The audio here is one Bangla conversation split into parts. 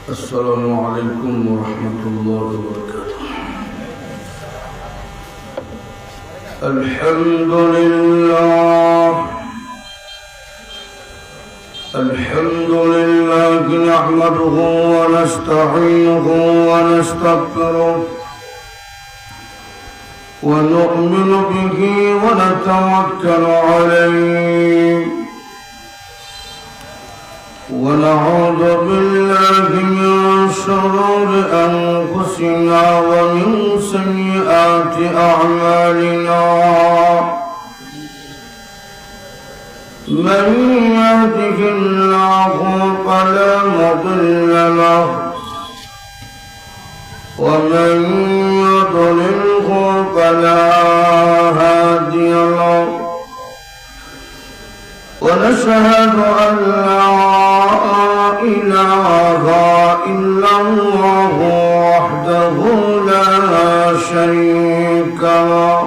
السلام عليكم ورحمة الله وبركاته. الحمد لله نحمده ونستعينه ونستغفره ونؤمن به ونتوكل عليه ونعوذ بالله من شرور أنفسنا ومن سيئات أعمالنا من يهده الله فلا مضل له ومن يضلله فلا هادي له ونشهد أن لا إله إلا الله وحده لا شريك له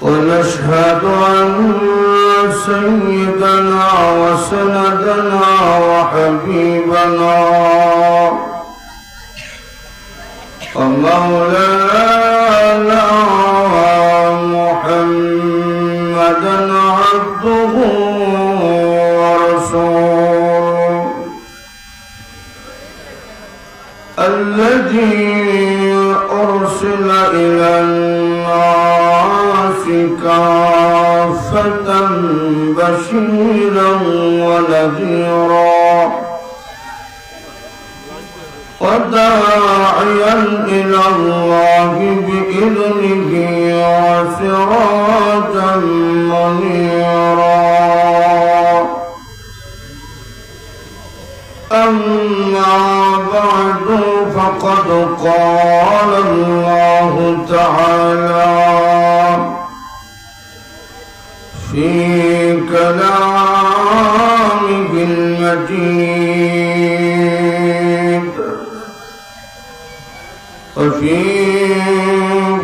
ونشهد أن سيدنا وسندنا وحبيبنا ومولانا محمدا عبده ورسوله الذي أرسل إلى الناس كافة بشيرا ونذيرا وداعيا إلى الله بإذنه وسراجا منيرا أما بعد فقد قال الله تعالى في كلامه المجيد وفي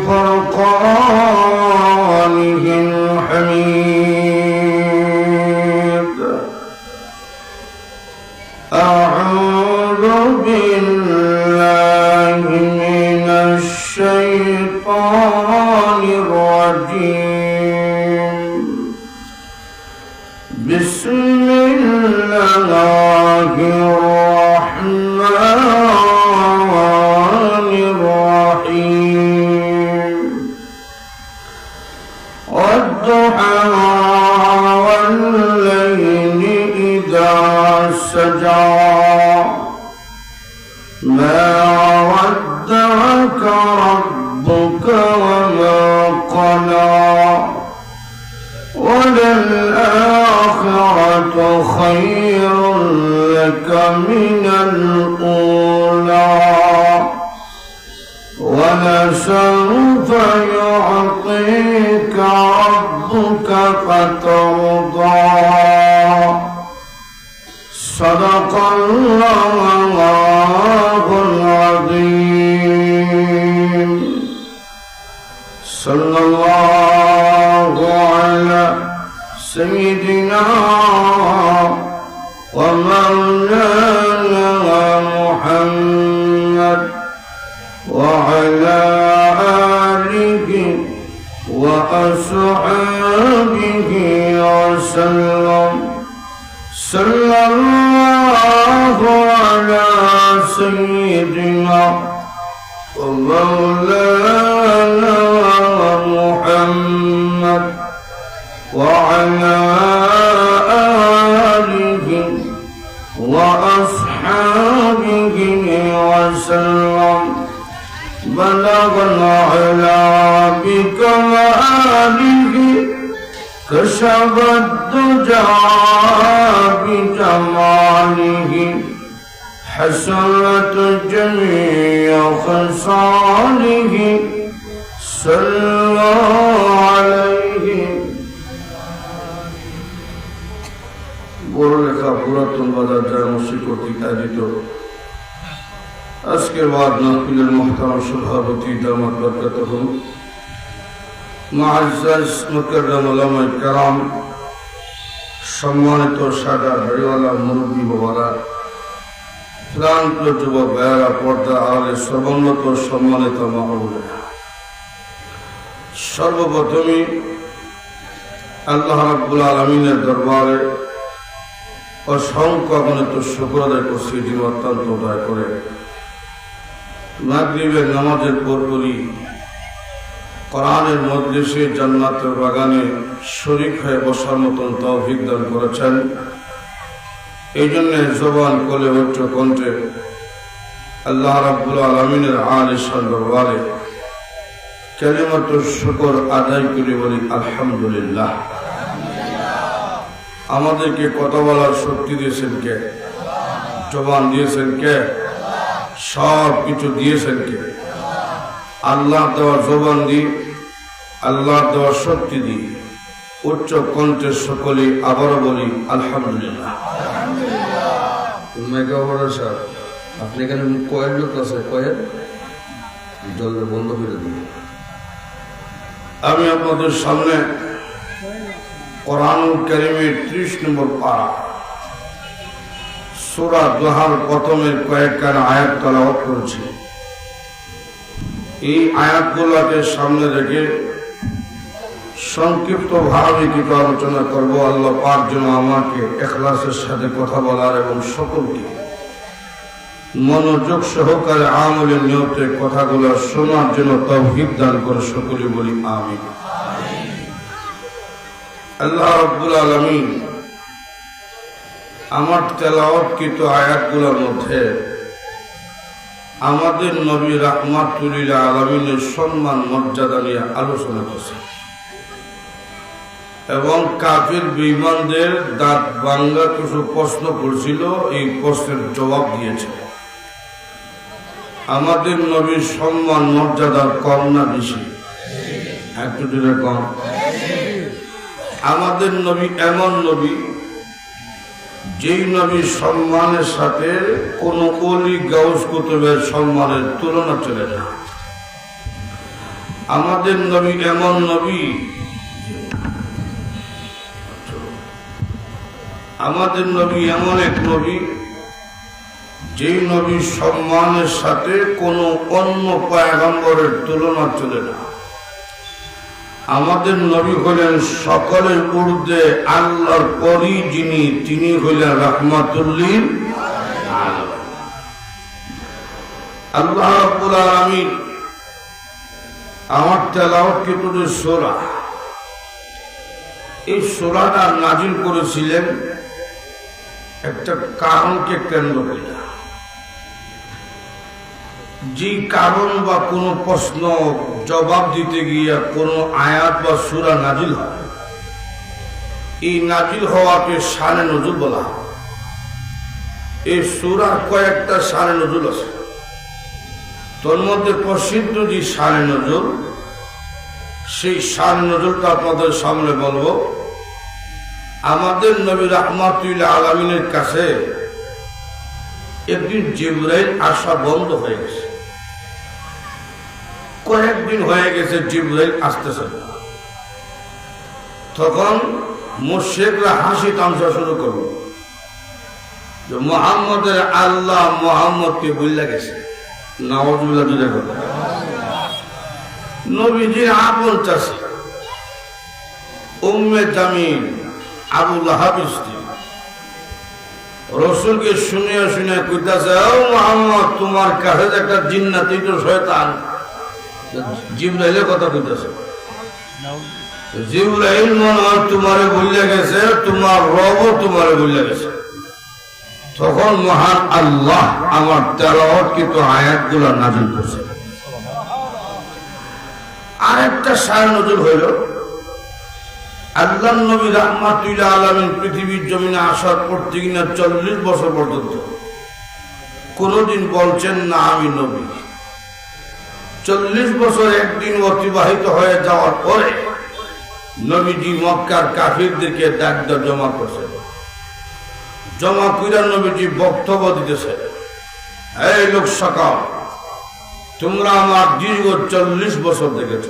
فرقانه الحميد أعوذ بالله من الشيطان الرجيم بسم الله الرحمن الرحيم والضحى والليل إذا سجى ما ودعك ربك وما قلى وللآخرة خير لك من الأولى ولسوف يعطيك ربك فترضى صدق الله العظيم. صلى الله على سيدنا ومولانا محمد وعلى آله وأصحابه وسلم. صلى الله على سيدنا ومولانا محمد وعلى آله وأصحابه وسلم. بلغ العلا بكماله كشف الدجى بجماله حسنت جميع خصاله صلى عليه. বড় লেখা পুরাতন বাজার জামে মসজিদ কর্তৃক আয়োজিত আজকের ওয়াজ মাহফিলের মুহতারাম সভাপতি দামাত বরকাতুহু মুআজ্জাজ মুকাররম উলামায়ে কেরাম, সম্মানিত সাদা দাড়িওয়ালা মুরব্বী বাবারা, ক্লান্ত যুবক ভাইয়েরা, পর্দা আড়ালে সর্বোন্নত সম্মানিত মা ও বোনেরা, সর্বপ্রথমে আল্লাহ রাব্বুল আলামিনের দরবারে অসংখ্য অগণিত শুকর আদায় করছি, যিনি অত্যন্ত দয়া করে মাগরিবের নামাজের পরপরই কোরআনের মজলিসে জান্নাতের বাগানে শরীক হয়ে বসার মতন তৌফিক দান করেছেন। এই জন্য জবান কোলে উচ্চ কণ্ঠে আল্লাহ রাব্বুল আলামিনের আলিশান দরবারে কালিমাতুশ শুকর আদায় করে বলি আলহামদুলিল্লাহ। আমাদেরকে কথা বলার শক্তি দিয়েছেন কে? জবান দিয়েছেন কে? সব কিছু দিয়েছেন কে? আল্লাহ দেওয়ার জবান দি, আল্লাহ দেওয়ার শক্তি দি, উচ্চ কণ্ঠের সকলে আবারও বলি আলহামদুলিল্লাহ। আপনি এখানে কয়েক লোক আছে, কয়েক জল বন্ধ করে দিন। আমি আপনাদের সামনে কোরআনুল কারীমের 30 নম্বর পারা সূরা দুহার প্রথমের কয়েকখানা আয়াত তেলাওয়াত করেছি। এই আয়াতগুলোকে সামনে রেখে সংক্ষিপ্ত ভাবে কিছু আলোচনা করব। আল্লাহ পাক যেন আমাকে ইখলাসের সাথে কথা বলার এবং সকলকে মনোযোগ সহকারে আমলের নিয়তে কথাগুলো শোনার জন্য তৌফিক দান করে, সকলে বলি আমিন। আল্লাহ রাব্বুল আলামিন আমার তেলাওয়াতকৃত আয়াতগুলোর মধ্যে আমাদের নবী রাহমাতুল লিল আলামিনের সম্মান মর্যাদা নিয়ে আলোচনা করছে এবং কাফির বেঈমানদের দাঁত ভাঙা কিছু প্রশ্ন করছিল, এই প্রশ্নের জবাব দিয়েছে। আমাদের নবীর সম্মান মর্যাদা কম না বেশি? একটু দূরে কম। আমাদের নবী এমন নবী, যেই নবীর সম্মানের সাথে কোন ওলি গাউস কুতুবের সম্মানের তুলনা চলে না। আমাদের নবী এমন নবী, আমাদের নবী এমন এক নবী, যেই নবীর সম্মানের সাথে কোনো অন্য পয়গম্বরের তুলনা চলে না। আমাদের নবী হলেন সকলের ঊর্ধ্বে আল্লাহর পরই যিনি, তিনি হলেন রাহমাতুল লিল আলামিন। আল্লাহ রাব্বুল আলামিন আমার তেলাওয়াতকৃত যে সূরা, এই সূরাটা নাজিল করেছিলেন একটা কারণকে কেন্দ্র করে। যে কারণ বা কোনো প্রশ্ন জবাব দিতে গিয়ে কোনো আয়াত বা সূরা নাজিল হয়, এই নাজিল হওয়াকে শানে নজুল বলা হয়। এই সূরার কয়েকটা শানে নজুল আছে, তোর মধ্যে প্রসিদ্ধ যে শানে নজুল, সেই শানে নজুলটা আপনাদের সামনে বলবো। আমাদের নবী রাহমাতুল লিল আলামিনের কাছে একদিন জিবরাইল আসা বন্ধ হয়ে গেছে। কয়েকদিন হয়ে গেছে জিবরাইল আসতেছে না। তখন মুশরিকরা হাসি তামসা শুরু করলো যে মুহাম্মদের আল্লাহ মুহাম্মদকে ভুলে গেছে। নাউযুবিল্লাহ দিলে কথা। নবীজির আপন চাচী উম্মে জামিল আবু লাহাবের স্ত্রী রাসূলকে শুনিয়ে শুনিয়ে কইতাছে, ও মুহাম্মদ, তোমার কাছে একটা জিন্নাত, তো শয়তান। জিবরাইলের কথা কইতাছে। জিবরাইল মনে হয় তোমারে ভুলে গেছে, তোমার রবও তোমারে ভুলে গেছে। তখন মহান আল্লাহ আমার তেলাওয়াতকৃত আয়াতগুলো নাযিল করছে। আরেকটা শায়ে নজুল হইল, আল্লাহর নবী রাহমাতুল লিল আলামিন পৃথিবীর জমিনে আসার পর থেকে 40 বছর পর্যন্ত কোনদিন বলছেন না আমি নবী। 40 বছর একদিন অতিবাহিত হয়ে যাওয়ার পরে নবীজি মক্কার কাফিরদেরকে ডাক জমা করছে। জমা কইরা নবীজি বক্তব্য দিতেছে, এই লোক সকল, তোমরা আমার দীর্ঘ 40 বছর দেখেছ,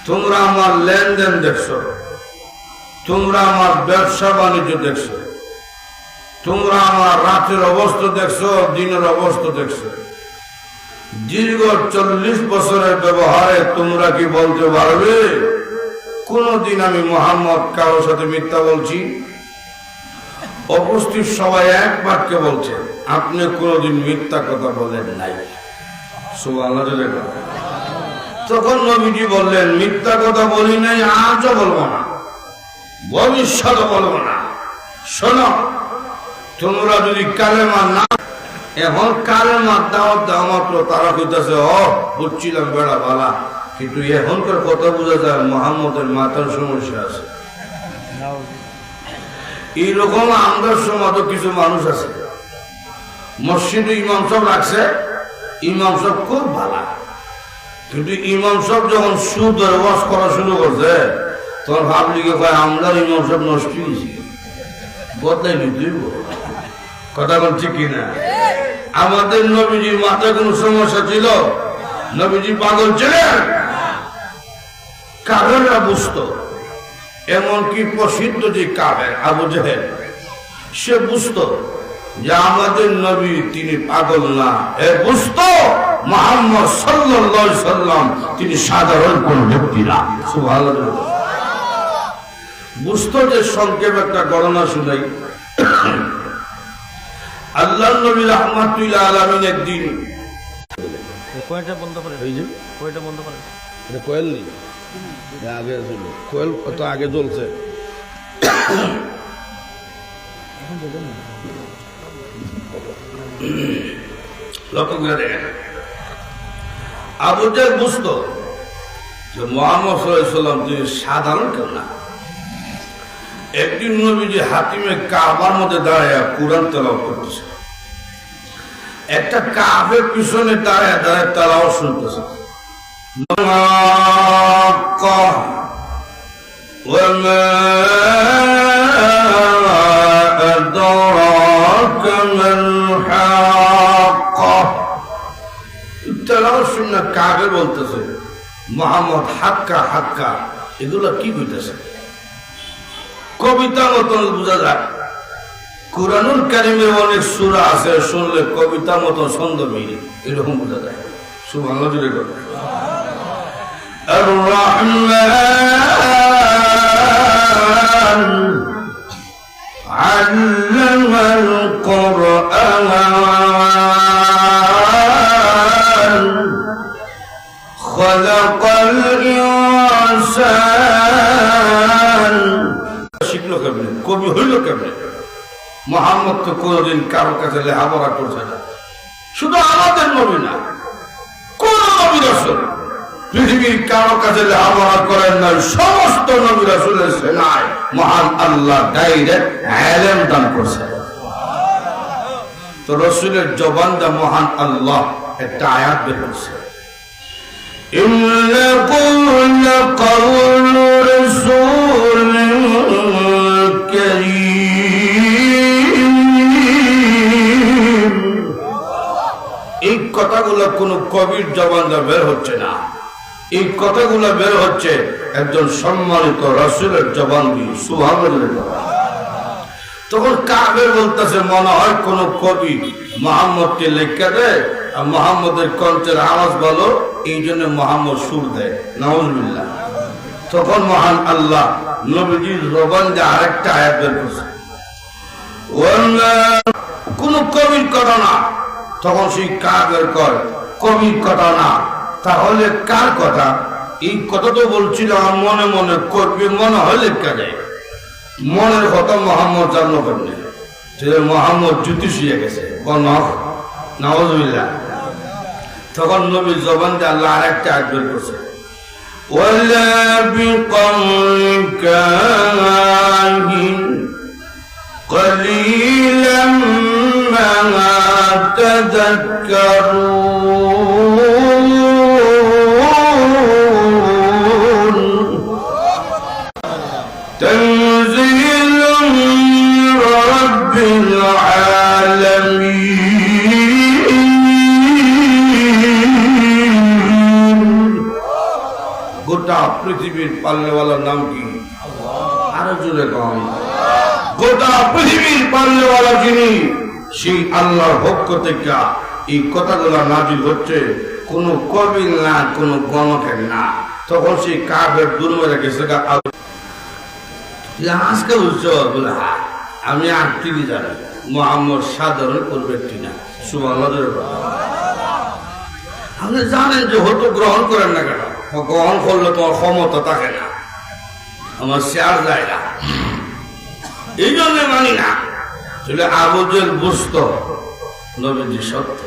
তোমরা আমার লেনদেন দেখছো, তোমরা আমার ব্যবসা বাণিজ্য দেখছো, তোমরা আমার রাতের অবস্থা দেখছো, দিনের অবস্থা দেখছো। দীর্ঘ 40 বছরের ব্যবহারে তোমরা কি বলতে পারবে কোনদিন আমি মুহাম্মদ কারোর সাথে মিথ্যা বলছি? উপস্থিত সবাই এক বাক্যে বলছে আপনি কোনদিন মিথ্যা কথা বলেন নাই। সুবহানাল্লাহ। তখন নবীজি বললেন মিথ্যা কথা বলি নাই, আজও বলবো না, ভবিষ্যতে বলবো না। শোনো, তোমরা যদি কালেমা না, এখন কালেমা দাওয়াত দেওয়া মাত্র তারা কইতাছে বুঝছিলাম বেড়া বালা, কিন্তু এখনকার কথা বোঝা যায় মুহাম্মদের মাথার সমস্যা আছে। এইরকম আমাদের সমাজে কিছু মানুষ আছে, মসজিদে ইমাম সাহেব রাখছে, ইমাম সাহেব খুব ভালো, কিন্তু ইমাম সাহেব যখন সুদ ওয়াজ করা শুরু করছে তখন পাবলিকে কয় আমরা ইমাম সাহেব নষ্ট হয়েছি, বদলাই নিতেই। কথা বলছি কিনা? আমাদের নবীজির মাথায় কোন সমস্যা ছিল? নবীজি পাগল ছিলেন? কাফেররা বুঝতো, এমনকি প্রসিদ্ধ যে কাফের আবু জেহেল, সে বুঝতো যে আমাদের নবী তিনি পাগল না, এ বুঝতো মুহাম্মদ সাল্লাল্লাহু আলাইহি সাল্লাম তিনি সাধারণ কোন ব্যক্তি না। সুবহানাল্লাহ। বুঝতো যে সংক্ষেপ একটা ঘটনা শুনাই। আল্লাহর নবী রাহমাতুল আলামিন একদিন কোয়েলটা বন্ধ করে, এই যে কোয়েলটা বন্ধ করে, এটা কোয়েল নেই, আগে ছিল কোয়েল, কত আগে জ্বলছে। লক্ষ্য করে দেখেন, আবু জাহেল বুঝতো যে মুহাম্মদ সাল্লাল্লাহু আলাইহি সাল্লাম তিনি সাধারণ কেউ না। একদিন নবীজি হাতিমে কাবার মধ্যে দাঁড়ায় কুরআন তেলাওয়াত করতেছে, একটা কাফের পিছনে দাঁড়ায় দাঁড়ায় তেলাওয়াত শুনতেছে। তেলাওয়াত শুনে কাফের বলতেছে মুহাম্মদ হাক্কা হাক্কা, এগুলো কি কইতেছে? কবিতা মতন বোঝা যায়। কুরআনুল কারীমে অনেক সূরা আছে, শুনলে কবিতা মতো ছন্দ মিলে এরকম বোঝা যায়। সুবহানাল্লাহ জুড়ে কথা। আর রহমান আল্লামাল কুরআন খালাকাল ইনসান। শিখলো কেমনে? কবি হইল কেমনে? মুহাম্মদ তো কোনদিন কারোর কাছে লেখাপড়া করছে না। শুধু আমাদের নবী না, কোন নবী রাসূল পৃথিবীর কারোর কাছে লেখাপড়া করেন না। সমস্ত নবী রাসূলের সেনায় মহান আল্লাহ ডাইরেক্ট ইলম দান করছে। তো রাসূলের জবান দা মহান আল্লাহ একটা আয়াত বের করছে, ইন্নাকুল কাউলু রাসূলিন কারীম। এই কথাগুলো কোন কবির জবান দা বের হচ্ছে না, এই কথাগুলো বের হচ্ছে একজন সম্মানিত রাসূলের জবান দিয়ে। সুবহানাল্লাহ। তখন কাফের বলতেছে মনে হয় কোন কবি মুহাম্মদকে লেখা দেয় আর মুহাম্মদের কণ্ঠের আওয়াজ ভালো, এই জন্য মুহাম্মদ সুর দেয়। নাউজুবিল্লাহ। তখন মহান আল্লাহ নবীজির জবান দিয়ে আরেকটা আয়াত বের করছে, কোন কবির কথা না। তখন সেই কাফের কয় কবির কথা না, তাহলে কার কথা? এই কথা তো বলছিল মনে মনে করবি, মনে হয় লেখা যায়। মনের কথা মোহাম্মদ জানো কেমনে? মোহাম্মদ জ্যোতিষী হয়ে গেছে। নাউজুবিল্লাহ। তখন নবীর জবান দিয়ে আল্লাহ আরেকটা আয়াত বের করছে, ওয়ালা বিকওলি কাহিন কলিলাম মা তাযাক্কারুন। তানযীলুম মির রাব্বিল আলামিন। গোটা পৃথিবীর পাল্লেওয়ালার নাম কি? আরো জোরে কম। গোটা পৃথিবীর পাল্লেওয়ালা যিনি, সেই আল্লাহর পক্ষ থেকে এই কথাগুলো নাজিল হচ্ছে। কোন কবিল না, কোন গণকের না। তখন সেই কাবের দুর্মরে গেছে। আজকে বুঝছো বলে আমি আটটি জানি মোহাম্মদ সাধারণ করবে কিনা। সুবহানাল্লাহ। আপনি জানেন যে হয়তো গ্রহণ করেন না কেন? গ্রহণ করলে তোমার ক্ষমতা থাকে না, আমার শেয়ার যায় না, এই জন্য মানি না। তাহলে আবুজেল বুঝতো নবীজি সত্য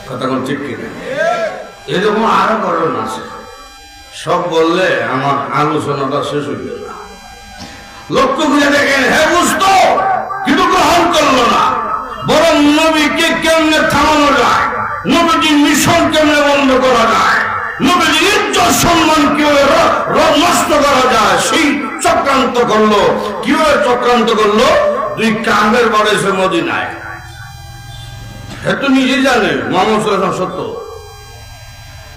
কথা, কোন ঠিক কিনা? এরকম আরো কারণ আছে, সব বললে আমার আলোচনাটা শেষ হইল না। লক্ষ্য করে দেখেন, হ্যাঁ বুঝতো কিন্তু গ্রহণ করলো না। বরং নবীকে কেমনে থামানো যায়, নবীজির মিশন কেমনে বন্ধ করা যায়, নবীজির ইজ্জত সম্মান কিভাবে নষ্ট করা যায়, সেই চক্রান্ত করলো। কিভাবে চক্রান্ত করলো? দুই কামের বাড়াইছে মদিনায়। এত নিজে জানে মোহাম্মদ সাল্লাল্লাহু আলাইহি ওয়াসাল্লাম সত্য।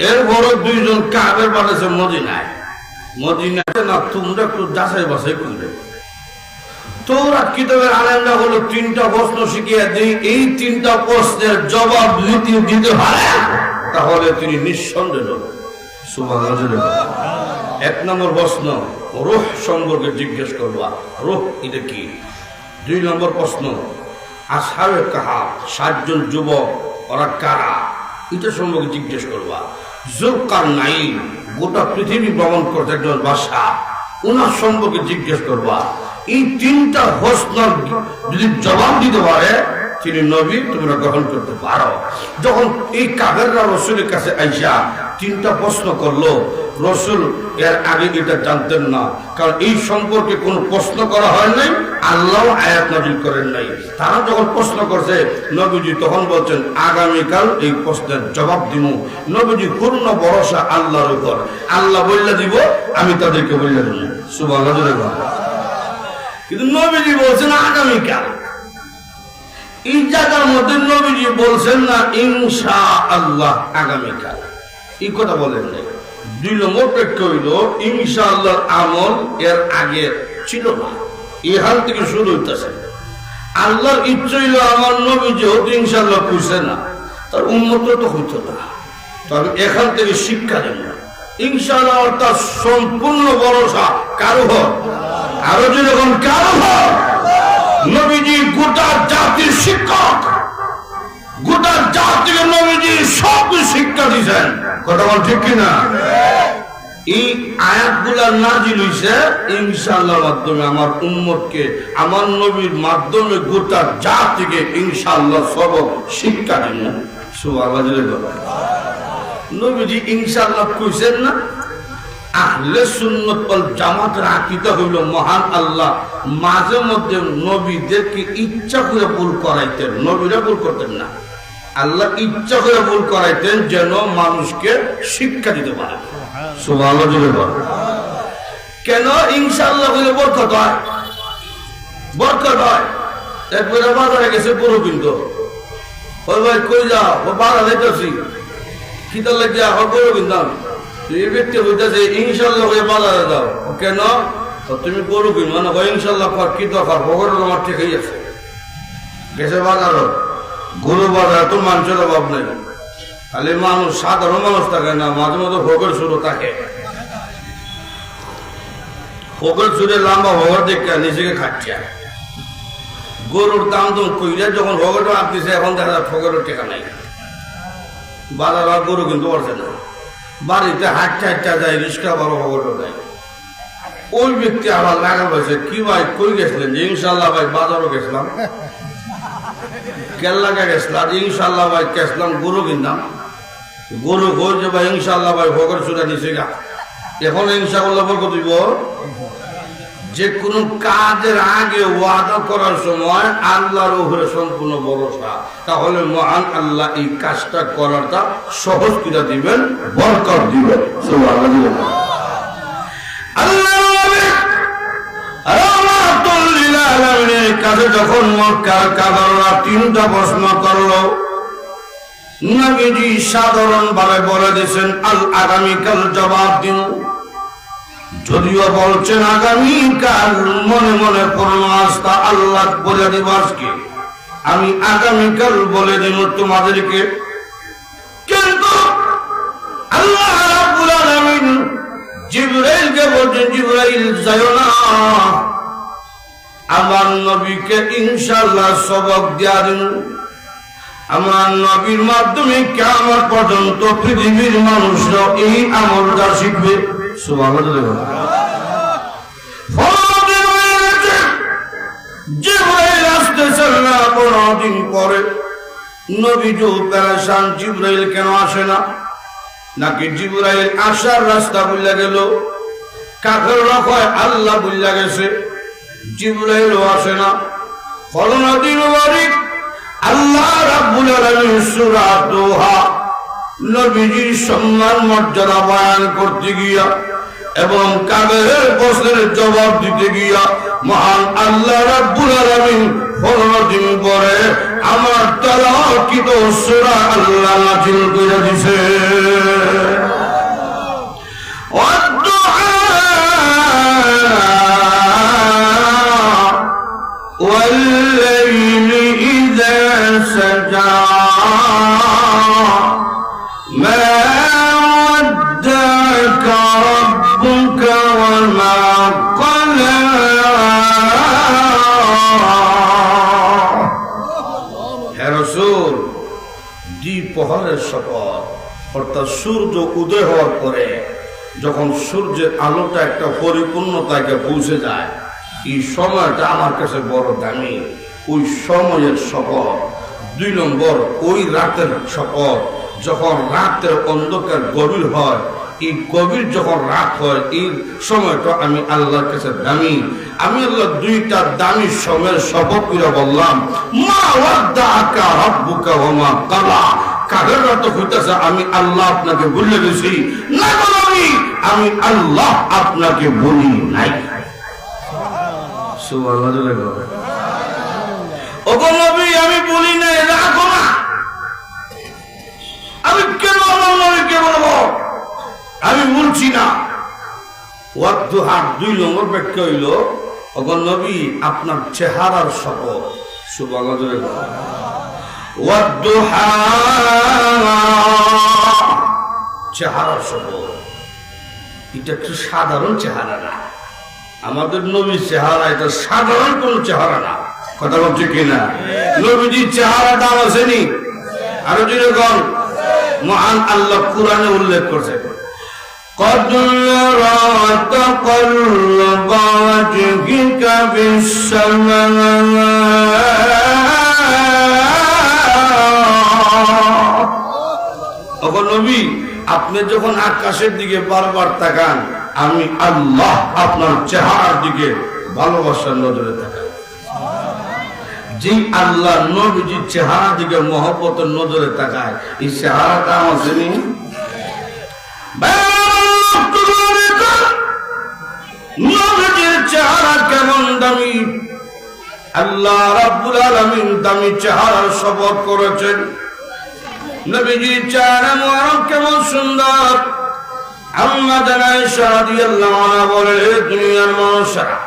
এর বড় দুইজন কামের বাড়াইছে মদিনায়। মদিনায় না, তোমরা একটু যাচাই বাছাই করবে। তৌরাত কিতাবের আলেমরা হলো তিনটা প্রশ্ন শিখিয়ে দিই, এই তিনটা প্রশ্নের জবাব দিতে পারে তাহলে তিনি নিঃসন্দেহ। সুবহানাল্লাহ। এক নম্বর প্রশ্ন, রূহ সম্পর্কে জিজ্ঞেস করবা, রূহ এটা কি? দুই নম্বর প্রশ্ন, আসহাবে কাহাফ 7 জন যুবক, ওরা কারা, এটা সম্পর্কে জিজ্ঞেস করবা। যুলকারনাইন গোটা পৃথিবী ভ্রমণ করতে একজন বাদশা, ওনার সম্পর্কে জিজ্ঞেস করবা। এই তিনটা প্রশ্ন যদি জবাব দিতে পারে তিনি নবী, তোমরা গ্রহণ করতে পারো। যখন এই কাফেররা রসুলের কাছে আইসা তিনটা প্রশ্ন করলো, রসুল এর আগে এটা জানতেন না, কারণ এই সম্পর্কে কোনো প্রশ্ন করা হয় নাই, আল্লাহ আয়াত নাযিল করেন নাই। তারা যখন প্রশ্ন করছে নবীজি তখন বলছেন আগামীকাল এই প্রশ্নের জবাব দিব। নবীজি পূর্ণ ভরসা আল্লাহর উপর, আল্লাহ বললে দিব, আমি তাদেরকে বললে দিব। সুবহানাল্লাহ। কিন্তু নবীজি বলছেন আগামীকাল। এই জায়গার মধ্যে নবীজি বলছেন না ইনশাআল্লাহ আগামীকাল, এই কথা বলেন নাই। দুই নম্বর প্রেক্ষিত হইল ইনশাআল্লাহর আমল এর আগে ছিল না, এখান থেকে শুরু হইতেছে। আল্লাহর ইচ্ছা হইল আমার নবীজি হতো ইনশাআল্লাহ কইছে না, তার উম্মত তো হইতো না। তবে এখান থেকে শিক্ষা দেন না, ইনশাআল্লাহ অর্থাৎ সম্পূর্ণ ভরসা কারো হোক, আরো যেরকম কারো হোক। নবীজি গোটা জাতির শিক্ষক, গোটা জাতিকে নবীজি সব শিক্ষা দিয়েছেন, কথা বল ঠিক কিনা? এই আয়াতগুলা নাযিল হইছে ইনশাআল্লাহর মাধ্যমে, আমার উম্মতকে আমার নবীর মাধ্যমে গোটা জাতিকে ইনশাআল্লাহ সবক শিক্ষা দিন। সুবহানাল্লাহ। নবীজি ইনশাআল্লাহ কইছেন না। আহলে সুন্নাত ওয়াল জামাতের আকীদা হইল মহান আল্লাহ মাঝে মধ্যে নবীদেরকে ইচ্ছা করে ভুল করাইতেন, নবীরা ভুল করতেন না। আল্লাহ ইচ্ছা করে ভুল করাইতেন যেন মানুষকে শিক্ষা দিতে পারে। সুবহানাল্লাহ। কেন? ইনশাআল্লাহ বলে বরকত হয়, বরকত হয়। একবার বাজারে গেছে পুরো কিন্তু ওই ভাই কই যাও, ও বাজারে যাচ্ছি, খিদা লাগিয়া পুরো কিনতাম। এই ব্যক্তি বলতেছে ইনশাআল্লাহ হয়ে বাজারে যাও। কেন? তুমি গরু কিনবো না, ইনশাআল্লাহ কি দরকার, ভগবান আমার ঠিকই আছে। গেছে বাজার, গরু বাজার তো মানুষের অভাব নেই, খালি মানুষ সাধারণ মানুষ থাকে না, মাঝে মধ্যে ভোগের শুরু থাকে। ভোগের সুরে লম্বা ভোগের দেখে নিজেকে খাচ্ছে। গরুর দাম তো কইলে যখন ভোগের আপনিছে, এখন দেখা যায় ভোগেরও টেকা নাই। বাজার আর গরু কিন্তু পারছে না, বাড়িতে হাঁটতে হাঁটতে যায়, রিক্সা বড় ভোগেরও দেয়। ওই ব্যক্তি আবার লাগা বলছে, কি ভাই কই গেছিলেন? যে ইনশাআল্লাহ ভাই বাজারও গেছিলাম। কেল্লাকে গেছিলাম, ইনশাআল্লাহ ভাই গেছিলাম গরু কিনলাম। গরু কই যে ভাই ইনশাআল্লাহ ভাই ভোগের সুরে নিচে গা। এখন ইনশাআল্লাহ বলবো দিব, যে কোনো কাজের আগে ওয়াদা করার সময় আল্লাহর উপরে সম্পূর্ণ ভরসা, তাহলে মহান আল্লাহ এই কাজটা করাটা সহজ করে দিবেন, বরকত দিবেন। সুবহানাল্লাহ। কাছে যখন মক্কার কাফেররা তিনটা প্রশ্ন করলো, নবীজি সাধারণ ভাবে বলে দিয়েছেন আগামীকাল জবাব দিন। যদিও বলছেন আগামীকাল, মনে মনে পূর্ণ আস্থা আল্লাহ বলে দিব আজকে, আমি আগামীকাল বলে দেব তোমাদেরকে। কিন্তু আল্লাহ রাব্বুল আলামিন জিবরাইলকে বলছেন, জিবরাইল যাও না, আমার নবীকে ইনশাআল্লাহ সবক দিয়া দিন। আমার নবীর মাধ্যমে কিয়ামত পর্যন্ত পৃথিবীর মানুষরা এই আমলটা শিখবে। সুবহানাল্লাহ। জিবরাইল আসতেছেন না, 15 দিন পরে নবীজি পেরেশান, জিবরাইল কেন আসে না? নাকি জিবরাইল আসার রাস্তা ভুলে গেল? কাফেররা কয় আল্লাহ ভুলে গেছে, জিবরাইলও আসে না। 15 দিন পরে আল্লাহ রাব্বুল আলামিন সূরা দোহা নবীজির সম্মান মর্যাদা বয়ান করতে গিয়া এবং কাফেরের প্রশ্নের জবাব দিতে গিয়া মহান আল্লাহ রাব্বুল আলামিন 15 দিন পরে আমার তেলাওয়াতকৃত সূরা আল্লাহ নাযিল করে দিয়েছে। والليل إذا سجى ما ودعك ربك وما قلى হে রাসূল, দ্বিপ্রহরের শপথ, অর্থাৎ সূর্য উদয় হওয়ার পরে যখন সূর্যের আলোটা একটা পরিপূর্ণতাকে পৌঁছে যায়, এই সময়টা আমার কাছে বড় দামি। ওই সময়ের শপথ। 2 নম্বর, ওই রাতের শপথ, যখন রাতের অন্ধকার গভীর হয়, এই গভীর যখন রাত হয়, এই সময়টা আমি আল্লাহর কাছে দামি। আমি আল্লাহ 2টা দামি সময়ের শপথ করে বললাম, মা ওয়াদ্দাআকা রাব্বুকা ওয়া মা ক্বালা। কাদের রাত হইতেছে আমি আল্লাহ আপনাকে ভুলে গেছি না, আমি আল্লাহ আপনাকে বলি নাই। আমি বলি নাই, রাখো না। আমি কেন আমার নবীকে বলবো? আমি বলছি না। ওয়াদ্দুহার 2 নম্বর ব্যাখ্যা হইল, ওগো নবী আপনার চেহারার শপথ। সুবহানাল্লাহ। ওয়াদ্দুহা, চেহারার শপথ। এটা একটু সাধারণ চেহারা না, আমাদের নবীর চেহারা এটা সাধারণ কোন চেহারা না। কথা বলছে কিনা? নবীজির চেহারা দাম আসেনি, আরো যেরকম মহান আল্লাহ কুরআনে উল্লেখ করছে, قد نرى تقلب وجهك في السماء। ওগো নবী, আপনি যখন আকাশের দিকে বারবার তাকান, আমি আল্লাহ আপনার চেহারার দিকে ভালোবাসার নজরে তাকাই। যে আল্লাহ নবীজির চেহারার দিকে মহব্বতের নজরে তাকায়, এই চেহারাটা আমার জানি। নবীজির চেহারা কেমন দামি! আল্লাহ রাব্বুল আলামিন দামি চেহারার শপথ করেছেন। নবীজির চেহারা মোবারক কেমন সুন্দর! আম্মা আয়েশা রাদিয়াল্লাহু আনহা বলে, দুনিয়ার মানুষেরা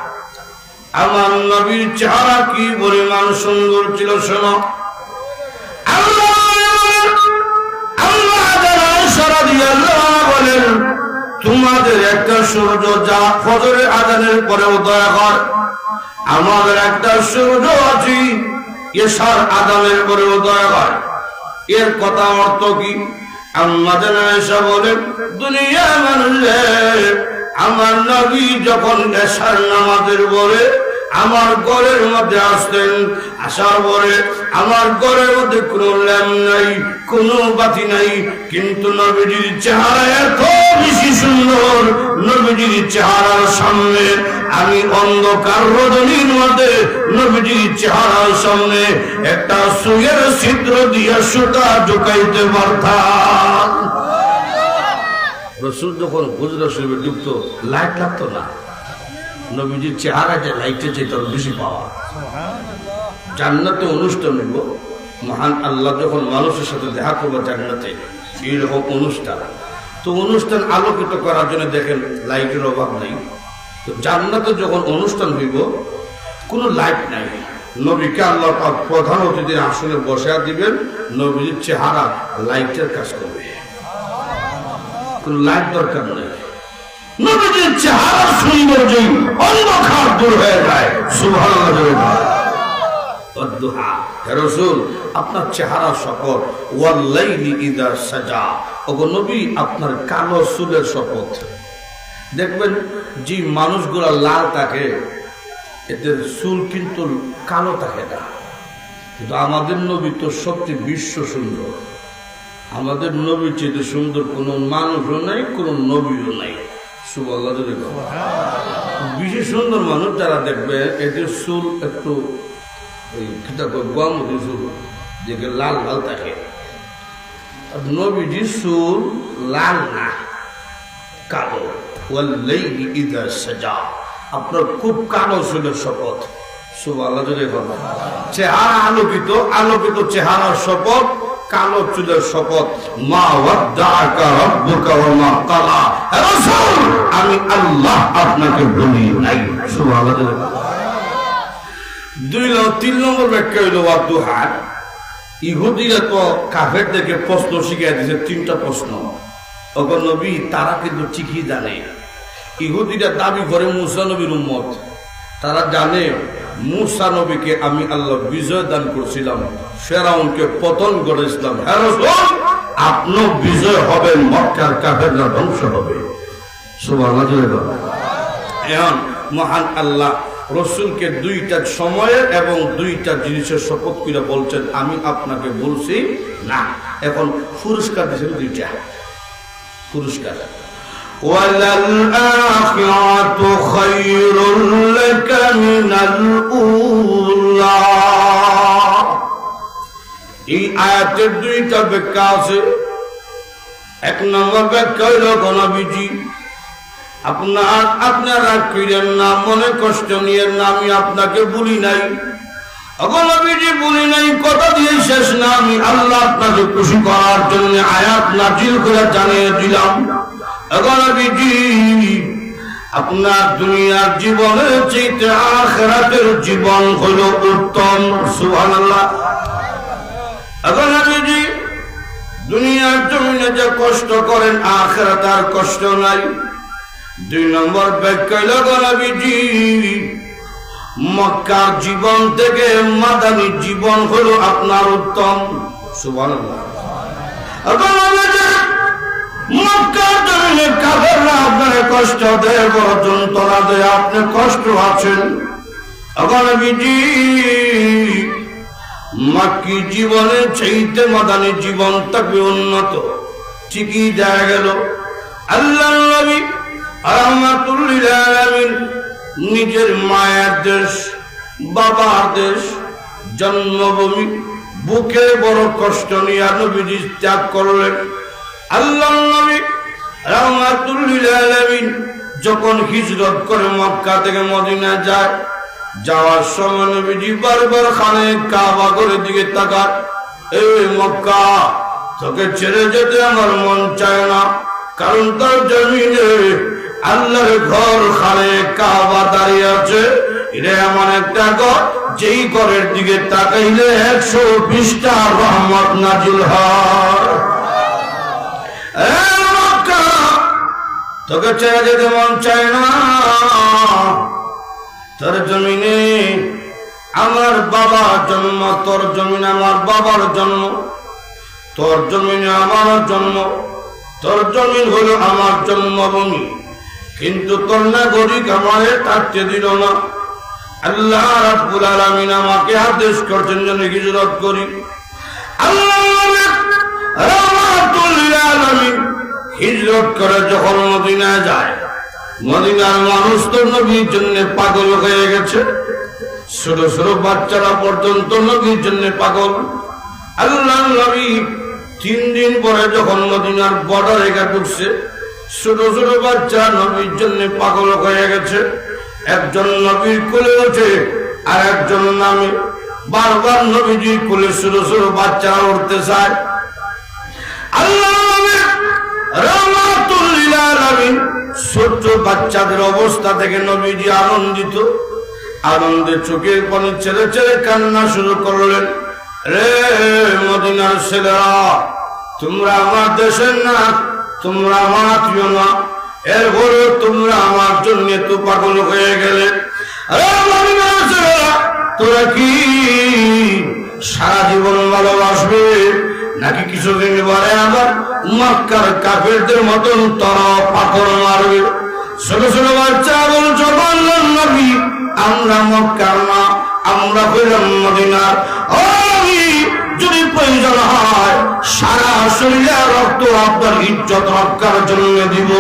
আমার নবীর চেহারা কি পরিমাণ সুন্দর ছিল শোনো। আয়েশা রাদিয়াল্লাহু আনহা বলেন, তোমাদের একটা সূর্য যা ফজরের আযানের পরে উদয় হয়, আমাদের একটা সূর্য আছে এশার আযানের পরে উদয় হয়। এর কথা অর্থ কি? আম্মা আয়েশা বলেন, দুনিয়ার মানুষের আমার নবী যখন এশার নামাজের পরে আমার ঘরের মধ্যে আসতেন, আসার পরে আমার ঘরের মধ্যে কোনো ল্যাম্প নাই, কোনো বাতি নাই, কিন্তু নবীজির চেহারা এত বেশি সুন্দর। নবীজির চেহারার সামনে আমি অন্ধকার রজনীর মধ্যে নবীজির চেহারার সামনে একটা সুইয়ের ছিদ্র দিয়ে সুতা ঢুকাইতে পারতাম। রাসূল যখন হুজরা শরীফে ঢুকতো, লাইট লাগতো না, নবীজির চেহারাটা লাইটে যেত বেশি পাওয়া। জান্নাতে অনুষ্ঠান হইব, মহান আল্লাহ যখন মানুষের সাথে দেখা করবো জান্নাতে, এইরকম অনুষ্ঠান, তো অনুষ্ঠান আলোকিত করার জন্য দেখেন লাইটের অভাব নাই। তো জান্নাতে যখন অনুষ্ঠান হইব কোনো লাইট নাই, নবীকে আল্লাহ পাক প্রধান অতিথির আসনে বসায় দিবেন, নবীর চেহারা লাইটের কাজ করবে, কোনো লাইট দরকার নেই। নবীর চেহারা সৌন্দর্য অন্ধকার দূর হয়ে যায়। সুবহানাল্লাহ। রাসূল আপনার চেহারা শপথ, ওয়াল্লাইলি ইযা সাজা, ওগো নবী আপনার কালো চুলের শপথ। দেখবেন যে মানুষগুলা লাল থাকে এদের চুল কিন্তু কালো থাকে না, কিন্তু আমাদের নবী তো সবচেয়ে বিশ্ব সুন্দর। আমাদের নবীর চেয়ে সুন্দর কোনো মানুষও নাই, কোনো নবীও নাই। সুবহানাল্লাহ। বেশি সুন্দর মানুষ যারা দেখবে এদের চুল একটু গোয়ামতি চুল, দেখে লাল লাল থাকে। নবীজির চুল লাল না, কালো। ওয়াল্লাইলি ইযা সাজা, আপনার খুব কালো চুলের শপথ। সুবহানাল্লাহ। চেহারা আলোকিত, আলোকিত চেহারার শপথ, কালো চুলের শপথ। মা ওয়াদ্দাআকা রাব্বুকা ওয়া মা ক্বালা, হে রাসূল আমি আল্লাহ আপনাকে ভুলি নাই। সুবহানাল্লাহ। 3 নম্বর ব্যাখ্যা হইল ওয়াদুহা। ইহুদিরা তো কাফেরদেরকে প্রশ্ন শিখিয়ে দিয়েছে, 3টা প্রশ্ন। ওগো নবী তারা কিন্তু ঠিকই জানে, ইহুদিরা দাবি করে মুসা নবীর উম্মত, তারা জানে মুসা নবীকে আমি আল্লাহ বিজয় দান করছিলাম, ফেরাউনকে পতন করেছিলাম। হে রাসূল আপনি বিজয় হবেন, মক্কার কাফেররা ধ্বংস হবে। সুবহানাল্লাহ। এখন মহান আল্লাহ রসুলকে 2টা সময়ের এবং 2টা জিনিসের শপথ করে বলছেন আমি আপনাকে বলছি না। এখন পুরস্কার দিয়েছেন 2টা পুরস্কার। ওয়ালাল আখিরাতু খায়রুল লাকা মিনাল উলা। এই আয়াতের 2টা ব্যাখ্যা আছে। 1 নম্বর ব্যাখ্যা হইল নবীজি আপনার রাগ করেন না, মনে কষ্ট নিয়েন না, আমি আপনাকে বলি নাই। নবীজি বলি নাই কথা দিয়ে শেষ না, আমি আল্লাহ আপনাকে খুশি করার জন্য আয়াত নাজিল করে জানিয়ে দিলাম। নবীজি আপনার দুনিয়ার জীবনের চাইতে আখিরাতের জীবন হলো উত্তম। সুবহানাল্লাহ। নবীজি দুনিয়ার জমিনে যে কষ্ট করেন আখিরাতে আর কষ্ট নাই। 2 নম্বর ব্যাখ্যা নবীজি মক্কার জীবন থেকে মাদানী জীবন হলো আপনার উত্তম। সুবহানাল্লাহ। মক্কার জমিনে কাফেররা আপনার কষ্ট দেয়, বড় যন্ত্রণা দেয়, আপনি কষ্ট আছেন। নবীজি মক্কি জীবনের চাইতে মাদানী জীবন থাকবে উন্নত। ঠিকই দেখা গেল আল্লাহর নবী রাহমাতুল লিল আলামিন নিজের মায়ের দেশ, বাবার দেশ, জন্মভূমি বুকে বড় কষ্ট নিয়ে নবীজি ত্যাগ করলেন। আল্লাহর নবী রাহমাতুল লিল আলামিন যখন হিজরত করে মক্কা থেকে মদিনা যায়, যাওয়ার সময় নবীজি বারবার খানে কাবা ঘরের দিকে তাকায়, এই মক্কা তোকে ছেড়ে যেতে আমার মন চায় না, কারণ তার জমিনে আল্লাহর ঘর খানে কাবা দাঁড়িয়ে আছে। এটা এমন একটা ঘর যেই ঘরের দিকে তাকাইলে 120টা রহমত নাজিল হয়। মক্কা তোকে ছেড়ে যেতে মন চায় না, তোর জমিনে আমার বাবার জন্ম, তোর জমিনে আমার বাবার জন্ম, তোর জমিনে আমার জন্ম, তোর জমিন হলো আমার জন্মভূমি, কিন্তু তোর নাগরিক আমারে থাকতে দিল না। আল্লাহ রাব্বুল আলামিন আমাকে আদেশ করছেন যেন হিজরত করি। আল্লাহ রাহমাতুল লিল আলামিন হিজরত করে যখন মদিনায় যায়, মদিনার মানুষ তো নবীর জন্য পাগল হয়ে গেছে, ছোট ছোট বাচ্চারা পর্যন্ত নবীর জন্য পাগল। আল্লাহ নবী 3 দিন পরে যখন মদিনার বর্ডারে ঢুকছে, ছোট ছোট বাচ্চা নবীর জন্য পাগল হয়ে গেছে। একজন নবীর কোলে ওঠে আর একজন নামে, বারবার নবীজির কোলে ছোট ছোট বাচ্চারা উঠতে চায়। আল্লাহ নবী রহমত ছোট্ট বাচ্চাদের অবস্থা থেকে নবীজি আনন্দিত, আনন্দে চোখের পানি ছেড়ে ছেড়ে কান্না শুরু করলেন। রে মদিনার ছেলেরা, তোমরা আমার দেশের না, তোমরা আমার আত্মীয় না, এরপরে তোমরা আমার জন্য তো পাগল হয়ে গেলে। আরে মদিনার ছেলেরা, তোরা কি সারা জীবন ভালোবাসবে, নাকি কিছুদিন পরে আবার মক্কার কাফেরদের মতন তারা পাথর মারবে? ছোট ছোট বাচ্চা বলছ, বললেন নবী আমরা মক্কার না, আমরা হইলাম মদিনার। যদি প্রয়োজন হয় সারা শরীরে রক্ত আপনার ইজ্জত রক্ষার জন্য দিব,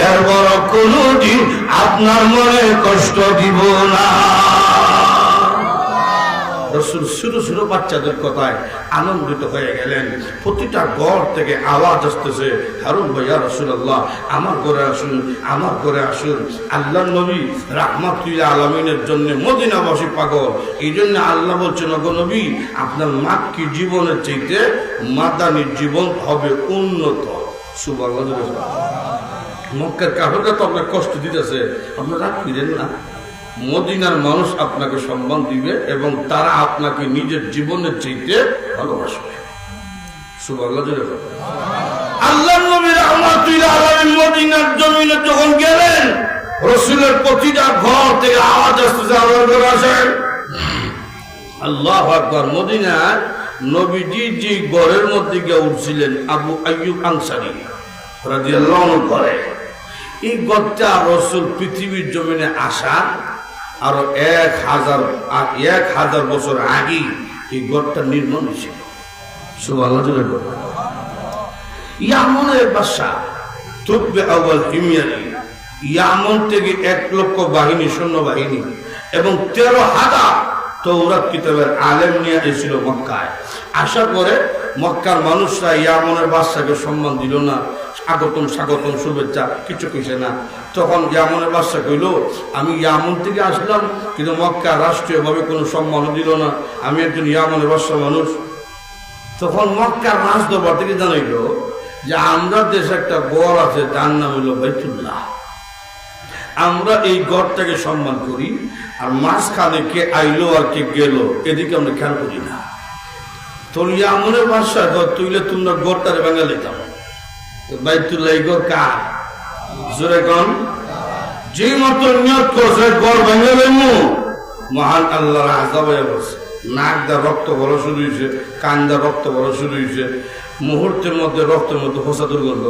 এর বড় কোনদিন আপনার মনে কষ্ট দিব না। রাসূল ছোট ছোট বাচ্চাদের কথায় আনন্দিত হয়ে গেলেন। প্রতিটা ঘর থেকে আওয়াজ আসতেছে, হারুন ভাইয়া রাসূলুল্লাহ আমার ঘরে আসুন, আমার ঘরে আসুন। আল্লাহর নবী রাহমাতুল আলামিনের জন্য মদিনাবাসী পাগল। এই জন্য আল্লাহ বলছেন, ওগো নবী আপনার মাক্কি জীবনের চাইতে মাদানী জীবন হবে উন্নত। সুবহানাল্লাহ। মক্কার কাফেররা তো আপনার কষ্ট দিতেছে, আপনার রাগ করেন না। মদিনার মানুষ আপনাকে সম্মান দিবে এবং তারা আপনাকে নিজের জীবনের চাইতে ভালোবাসবে। সুবহানাল্লাহ। আল্লাহর নবী রাহমাতুল আলামিন মদিনার জমিনে যখন গেলেন, রাসূলের প্রতিটা ঘর থেকে আওয়াজ আসতেছে, আমার ঘরে আসেন। আল্লাহু আকবার। মদিনার নবীজি যে ঘরের মধ্যে গিয়ে উঠছিলেন, আবু আইয়ুব আনসারী রাদিয়াল্লাহু আনহু করে, এই ঘরটা রাসূল পৃথিবীর জমিনে আসা আরো 1000 বছর আগে এই ঘরটা নির্মাণ হয়েছিল। সুবহানাল্লাহ। ইয়ামনের বাদশা তুব্বে আউয়াল হিময়ারি ইয়ামন থেকে 1 লক্ষ বাহিনী, সৈন্যবাহিনী এবং 13,000 তৌরাত কিতাবের আলেম নিয়ে এসেছিল মক্কায়। আসার পরে মক্কার মানুষরা ইয়ামনের বাদশাকে সম্মান দিল না, স্বাগতম স্বাগতম শুভেচ্ছা কিছু কইছে না। তখন ইয়ামনের বাদশা কইল, আমি ইয়ামন থেকে আসলাম কিন্তু মক্কা রাষ্ট্রীয়ভাবে কোনো সম্মান দিল না, আমি একজন ইয়ামনের বাদশা মানুষ। তখন মক্কার রাজদরবার থেকে জানাইল যে আমরা দেশে একটা গড় আছে, তার নাম হইল বাইতুল্লাহ। আমরা এই গড়টাকে সম্মান করি, আর মাঝখানে কে আইলো আর কে গেল এদিকে আমরা খেয়াল করি না। তোর ইয়ামনের বাদশা তুইলে তোমরা গড়টারে ভেঙে দিতাম। বাইতুল্লাহ গড় কার? জোরে কন। যে মতো নিয়ত করছে গড় ভেঙে দেবো, মহান আল্লাহর আযাব হয়ে বসে। নাক দা রক্ত বড় শুরু হয়েছে, কান দা রক্ত বড় শুরু হয়েছে, মুহূর্তের মধ্যে রক্তের মধ্যে হোসা দুর্গন্ধ।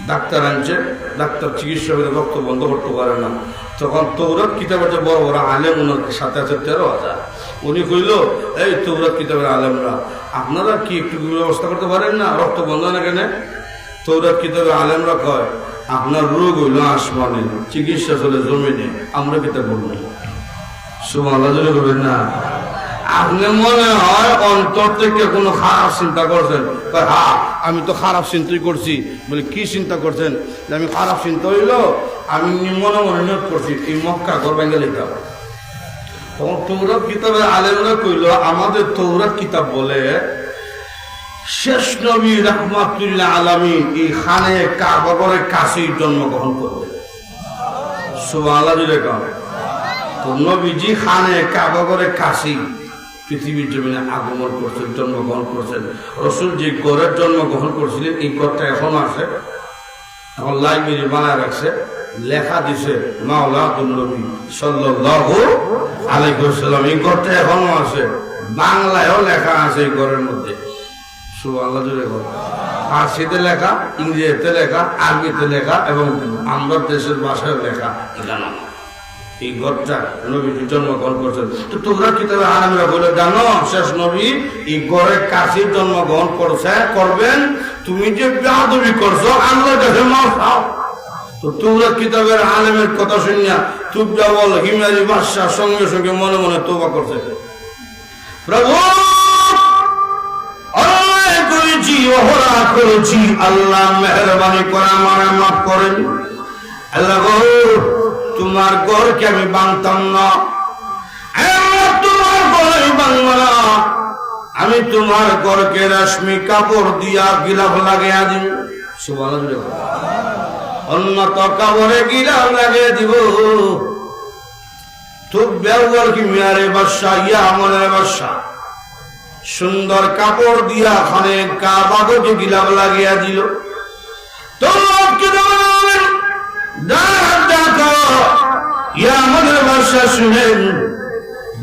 ডাক্তার আনছে, ডাক্তার চিকিৎসা করে রক্ত বন্ধ করতে পারে না। তখন তৌরাত কিতাবের যে বড় বড় আলেম ওনার সাথে আছে 13,000। উনি কইল, এই তৌরাত কিতাবের আলেমরা আপনারা কি একটু ব্যবস্থা করতে পারেন না, রক্ত বন্ধ না কেন? তৌরাত কিতাবের আলেমরা কয়, আপনার রোগ হইল আসমানে, চিকিৎসা চলে জমিনে, আমরা কিতাব বলবো। সুবহানাল্লাহ করবেন না। আপনি মনে হয় অন্তর থেকে কোনো খারাপ চিন্তা করছেন? হ্যাঁ আমি তো খারাপ চিন্তাই করছি। বলে কি চিন্তা করছেন? আমি খারাপ চিন্তা হইল, আমি মনে মনে নিয়ত করছি এই মক্কা ঘর ভেঙে লিখতাম। তখন তৌরাত কিতাবের আলেমরা কইল, আমাদের তৌরাত কিতাব বলে শেষ নবী রাহমাতুল্লাহ আলামিন এই খানে কাবাগরের কাছেই জন্মগ্রহণ করবে। সুবহানাল্লাহ। তো নবীজি খানে কাবাগরের কাছেই পৃথিবীর জমিনে আগমন করছেন, জন্মগ্রহণ করছেন। রাসূল যে ঘরের জন্মগ্রহণ করছিলেন এই ঘরটা এখন আছে, এখন লাইব্রেরি বানায় রাখছে, লেখা দিছে মাওলাদুন নবী সাল্লাল্লাহু আলাইহি ওয়াসাল্লাম। এই ঘরটা এখনো আছে, বাংলায়ও লেখা আছে এই ঘরের মধ্যে। সুবহানাল্লাহ। ফার্সিতে লেখা, ইংরেজিতে লেখা, আরবিতে লেখা এবং আমরা দেশের ভাষায় লেখা। এখানে এই ঘরটা নবীজি জন্মগ্রহণ করছেন। তো তোমরা কিতাবে আলেমরা বলে জানো শেষ নবী এই ঘরের কাছে জন্মগ্রহণ করবেন। তুমি যে বেয়াদবি করছো আল্লাহর কাছে মাফ চাও। তো তোমরা কিতাবের আলেমের কথা শুনিয়া তুবরা বল হিমারি বাদশাহ সঙ্গে সঙ্গে মনে মনে তওবা করছে, প্রভু করেছি ওহরা করেছি, আল্লাহ মেহরবানি করে আমার মাফ করেন। আল্লাহ তোমার ঘরকে আমি বানতাম না, তোমার ঘরে বানব না, আমি তোমার ঘরকে রেশমি কাপড় দিয়া গিলাফ লাগিয়ে দিন। সুবহানাল্লাহ। উন্নত কবরে গিলাম লাগিয়ে দিব। খুব ব্যবহার কি মেয়ারে বাদশা ইয়ামনের বাদশা সুন্দর কাপড় দিয়া খানে কাবাগকে গিলাম লাগিয়া দিল। তো ইয়ামনের বাদশা শুনেন,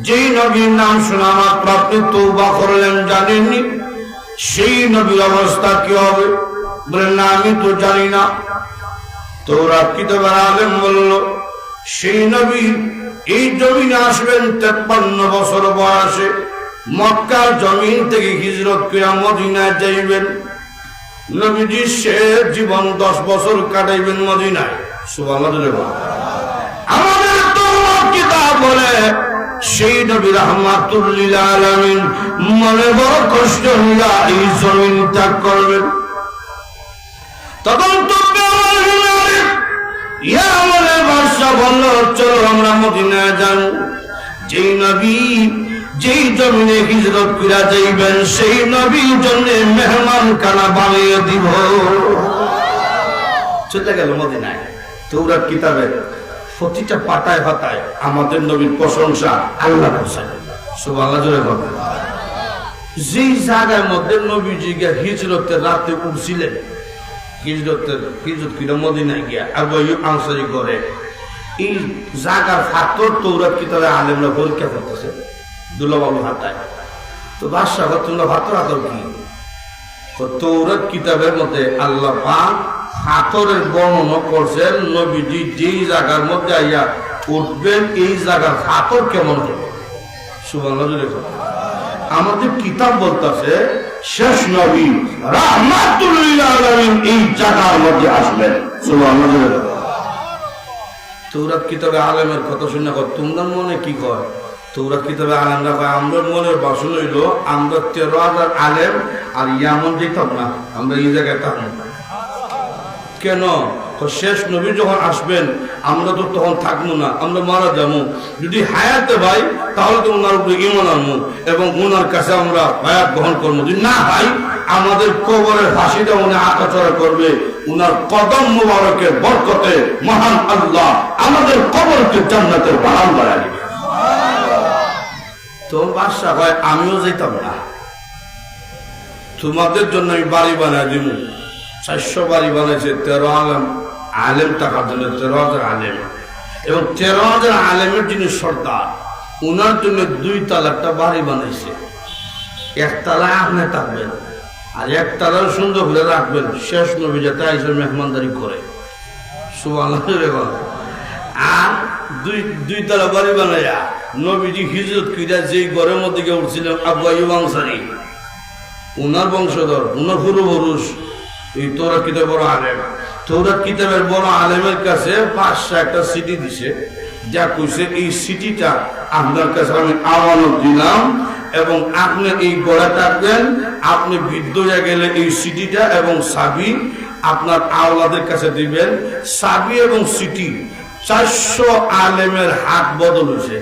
যেই নবীর নাম শোনা মাত্র আপনি তওবা করলেন, জানেননি সেই নবীর অবস্থা কি হবে? বলেন না, আমি তো জানি না। তাওরাত কিতাবের আলেম বলল, সেই নবী এই জমিনে আসবেন 53 বছর বয়সে, মক্কার জমিন থেকে হিজরত করে মদিনায় যাইবেন। নবীজি শেষ জীবন 10 বছর কাটাইবেন মদিনায়। সুবহানাল্লাহ। আমাদের তাওরাত কিতাব বলে সেই নবী রাহমাতুল লিল আলামিন মনে বড় কষ্ট হইয়া এই জমিন ত্যাগ করবেন। তখন তো ইয়ামনের বাদশা বলল, চলো আমরা মদিনায় যান। যেই নবী যেই জমিনে হিজরত করে যাইবেন সেই নবীর জন্য মেহমান খানা বানিয়ে দিব। চলে গেল মদিনায়। তাওরাত কিতাবের প্রতিটা পাতায় পাতায় আমাদের নবীর প্রশংসা, আল্লাহ সুবহানাল্লাহ। যেই জায়গার মধ্যে নবীজি হিজরতের রাতে উঠছিলেন, হিজরত করে মদিনায় গিয়া আবু আইয়ুব আনসারী করে, এই জায়গার ফাতর তাওরাত কিতাবে আলেমরা পরীক্ষা করতেছে দুলাবাবু হাতায়। তো বাদশাহ তোমরা ফাতর হাতর কি? তাওরাত কিতাবের মধ্যে আল্লাহ পাক ফাতরের বর্ণনা করছেন, নবীজি যেই জায়গার মধ্যে আইয়া উঠবেন এই জায়গার ফাতর কেমন হবে। সুবহানাল্লাহ। আমাদের কিতাব বলতেছে শেষ নবী রাহমাতুল লিল আলামিন এই জায়গার মধ্যে আসবেন। সুবহানাল্লাহ। তাওরাত কিতাবে আলেমের কথা শুনে তোমার মনে কি কয়? তাওরাত কিতাবে আলেমরা কয়, আমরা মনের বাসন হইল আমরা 13,000 আলেম আর ইয়ামন যেতাম না, আমরা এই জায়গায় থাকবো কেন? শেষ নবী যখন আসবেন আমরা তো তখন থাকবো না, আমরা মারা যাবো। যদি হায়াতে ভাই তাহলে তো ওনার উপরে ঈমান আনবো এবং ওনার কাছে আমরা বায়াত গ্রহণ করবো। যদি না ভাই আমাদের কবরের ফাঁসিটা উনি আঁকাচড়া করবে। উনার কদম মুবারকের বরকতে মহান আল্লাহ আমাদের কবরকে জান্নাতের বাগান বানায় দিবে। তো বাদশা ভাই আমিও যেতাম না, তোমাদের জন্য আমি বাড়ি বানায় দিব। 400 বাড়ি বানাইছে 13 আলেম টাকার জন্য, 13,000 আলেম এবং 13,000 আলেমের যিনি সর্দার উনার জন্য 2 তলাটা বাড়ি বানাইছে। 1 তলায় আপনি থাকবেন আর 1 তলায় সুন্দর করে রাখবেন, শেষ নবী যাতে আইসে মেহমানদারি করে। সুবহানাল্লাহ। আর 2 তলা বাড়ি বানাইয়া নবীজি হিজরত কইরা যেই ঘরের মধ্যে গিয়ে উঠছিলেন আবু আইয়ুব আনসারী, উনার বংশধর, উনার পূর্বপুরুষ এই তাওরাত কিতাবের বড় আলেম। তাওরাত কিতাবের বড় আলেমের কাছে 500 একটা সিটি দিছে, যা কইছে এই সিটিটা আপনার কাছে আমি আমানত দিলাম এবং আপনি এই গড়া থাকবেন, আপনি বৃদ্ধ হয়ে গেলে এই সিটিটা এবং চাবি আপনার আওলাদের কাছে দিবেন। চাবি এবং সিটি 400 আলেমের হাত বদল হয়েছে।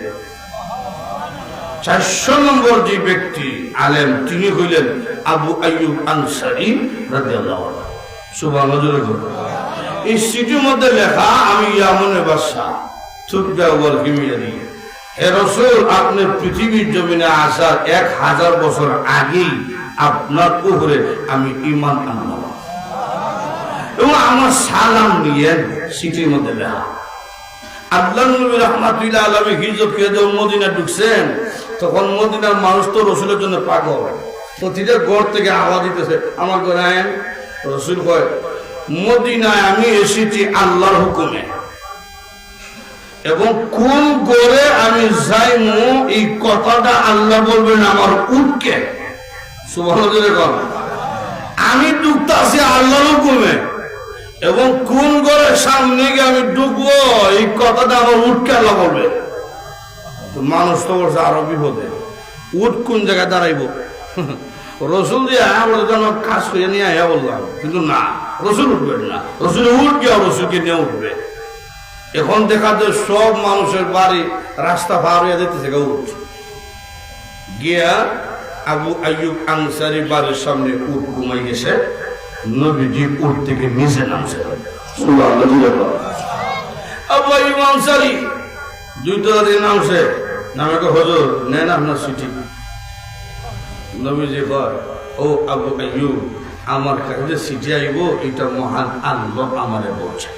400 নম্বর যে ব্যক্তি আলেম তিনি হইলেন আবু আইয়ুব আনসারী রাদিয়াল্লাহু আনহু। সুবহানাল্লাহ। এই সিটির মধ্যে লেখা, আমি ইয়ামনের বাদশা তুবদাওয়াল হিমিয়ারি, হে রাসূল আপনি পৃথিবীর জমিনে আসার 1000 বছর আগেই আপনার উপরে আমি ঈমান আনলাম এবং আমার সালাম নিয়ে সিটির মধ্যে লেখা। আল্লাহ নবী রাহমাতুল্লাহ আলাইহি হিজরত করে যখন মদিনা ঢুকছেন তখন মদিনার মানুষ তো রসুলের জন্য পাগল। প্রতিটা ঘর থেকে আওয়াজ দিতেছে, আমার ঘরে আয়েন। রসুল কয়, মদিনায় আমি এসেছি আল্লাহর হুকুমে এবং কোন ঘরে আমি যাইমু এই কথাটা আল্লাহ বলবেন আমার উটকে। সুবহানাল্লাহ। আমি ঢুকতেছি আল্লাহর হুকুমে এবং কোন ঘরের সামনে গিয়ে আমি ঢুকবো এই কথাটা আমার উটকে আল্লাহ বলবে। মানুষ তো বলছে আরো বিপদে, উট কোন জায়গায় দাঁড়াইব? রসুল দিয়ে কাজ করে নিয়ে আয়া বললাম, কিন্তু না, রসুল উঠবেন না, রসুল উঠ গিয়া রসুলকে নিয়ে উঠবে। এখন দেখা যায় সব মানুষের বাড়ি রাস্তা পার হয়ে যেতেছে উঠ গিয়া আবু আইয়ুব আনসারী বাড়ির সামনে উট ঘুমাই গেছে। নবীজি উট থেকে নিচে নামছে। সুবহানাল্লাহ জুড়ে বল। আব্বা ইমাম সারি দুই তলা দিয়ে নামছে, নামে কো হুজুর নেন আপনার চিঠি। নবীজি কয় ও আবু আইয়ুব, আমার কাছে চিঠি আইব, এটা মহান আল্লাহ আমারে বলছে।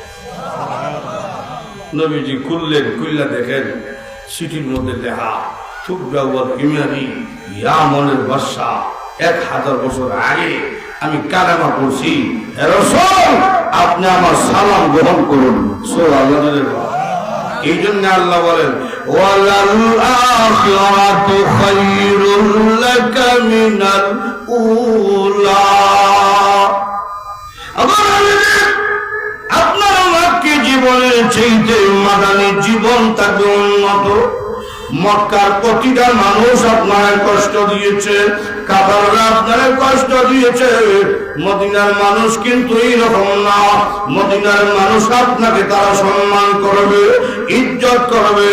নবীজি খুললেন, খুললা দেখেন চিঠির মধ্যে লেখা খুব ব্যবহার ইমানি ইয়ামনের বাদশা 1000 বছর আগে আমি কালেমা পড়ছি, হে রাসূল আপনি আমার সালাম গ্রহণ করুন। সুবহানাল্লাহ। এই জন্য আল্লাহ বলেন ওয়ালাল আখিরাতু খায়রুল লাকা মিনাল উলা। আপনার মাকে জীবনের চাইতে মাদানী জীবন থাকবে উন্নত। মক্কার প্রতিটা মানুষ আপনার কষ্ট দিয়েছে, কাফেররা আপনার কষ্ট দিয়েছে। মদিনার মানুষ কিন্তু এইরকম না। মদিনার মানুষ আপনাকে তারা সম্মান করবে, ইজ্জত করবে।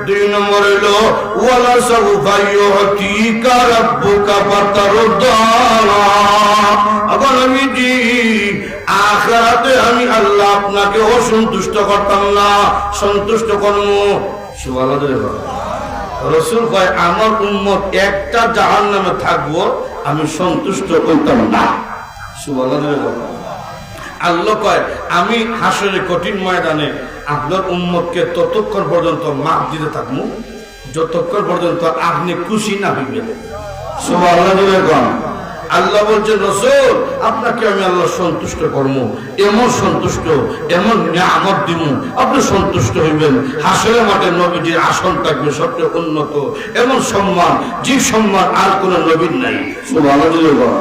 2 নম্বর হলো ওয়ালা সাউফা ইউতিকা রাব্বুকা ফাতারদা। আবার আমি জি আখিরাতে আমি আল্লাহ আপনাকে অসন্তুষ্ট করতাম না, সন্তুষ্ট করব। সুবহানাল্লাহ। রাসূল কয় আমার উম্মত একটা জাহান্নামে থাকবো, আমি সন্তুষ্ট হইতাম না। সুবহানাল্লাহ। আল্লাহ কয় আমি হাসরের কঠিন ময়দানে আপনার উম্মতকে ততক্ষণ পর্যন্ত মাফ দিতে থাকবো যতক্ষণ পর্যন্ত আপনি খুশি না হইবেন। সুবহানাল্লাহ। আল্লাহ বলছেন রাসূল আপনাকে আমি আল্লাহ সন্তুষ্ট করব, এমন সন্তুষ্ট, এমন নিয়ামত দিব আপনি সন্তুষ্ট হইবেন। হাসরের মাঠে নবীজির আসন থাকবে সবচেয়ে উন্নত, এমন সম্মান যে সম্মান আর কোন নবীর নাই। সুবহানাল্লাহ।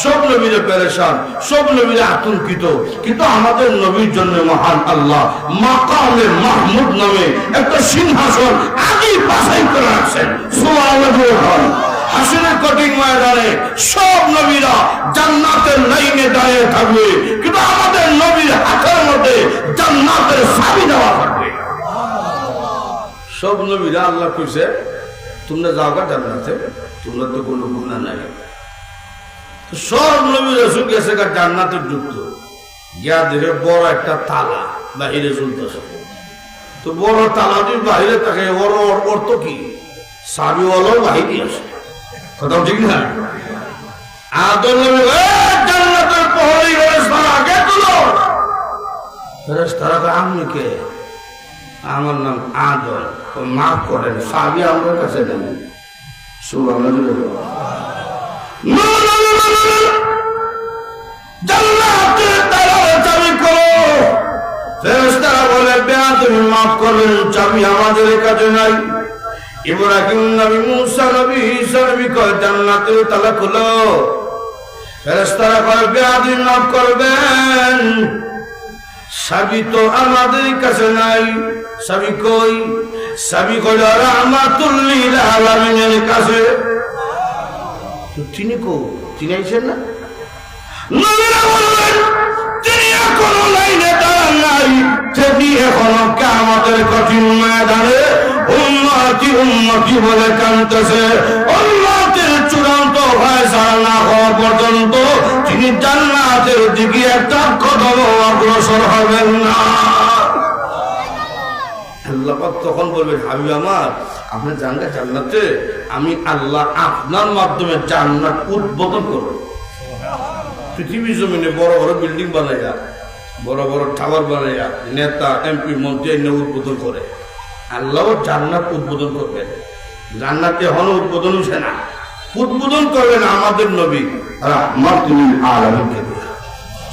সব নবীরা পেরেশান, সব নবীরা আতঙ্কিত, কিন্তু আমাদের নবীর জন্য মহান আল্লাহ মাকামে মাহমুদ নামে একটা সিংহাসন আগেই বাছাই করে রাখছেন। সুবহানাল্লাহ। হাসরের কঠিন ময়দানে সব নবীরা জান্নাতের লাইনে দাঁড়িয়ে থাকবে, কিন্তু আমাদের নবীর হাতের মধ্যে জান্নাতের চাবি দেওয়া থাকবে। সব নবীরা আল্লাহ কইছে তোমরা যাও গা জান্নাতে, তোমরা তো কোনো গুনাহ নাই। সব নবী রাসূল গেছে গা জান্নাতে ঢুকতো, গিয়া দেখে বড় একটা তালা বাহিরে ঝুলতেছে। তো বড় তালা যদি বাহিরে থাকে ওর অর্থ কি? চাবিওয়ালাও বাহিরে আছে, কথা ঠিক না? আদম নবী জান্নাতের প্রহরী ফেরেশতারা আগে তুলো। ফেরেশতারা কয় আপনি কে? আমার নাম আদম, মাফ করেন, চাবি আমার কাছে দেন। সুবহানাল্লাহ। জান্নাতের তালার চাবি করো। ফেরেশতারা বলে বেয়াদবি মাফ করবেন, চাবি আমাদের কাছে নাই। ইব্রাহিম নবী, মুসা নবী, ঈসা নবী কয় জান্নাতের তালা খুলো। ফেরেশতারা কয় বেয়াদবি মাফ করবেন, চাবি তো আমাদের কাছে নাই। চাবি কই? চাবি কই রাহমাতুল লিল আলামিনের কাছে। তিনি কো তিনি আইছেন না? নবীরা বললেন তিনি এখনো লাইনে দাঁড়ান নাই, তিনি এখনো কিয়ামতের কঠিন ময়দানে উম্মতি উম্মতি বলে কাঁদতেছে। উম্মতের চূড়ান্ত ফয়সালা না হওয়া পর্যন্ত তিনি জান্নাতের দিকে একটা কদম অগ্রসর হবেন না। আল্লাহ পাক তখন বলবেন হাবিব আমার আপনি জানগা জান্নাতে, আমি আল্লাহ আপনার মাধ্যমে জান্নাত উদ্বোধন করব। পৃথিবী জমিনে বড় বড় বিল্ডিং বানাইয়া, বড় বড় টাওয়ার বানাইয়া নেতা এমপি মন্ত্রী এনে উদ্বোধন করে, আল্লাহ জান্নাত উদ্বোধন করবেন। জান্নাত এখনো উদ্বোধন হচ্ছে না, উদ্বোধন করবেন আমাদের নবী রাহমাতুল আলামিনকে দিয়ে।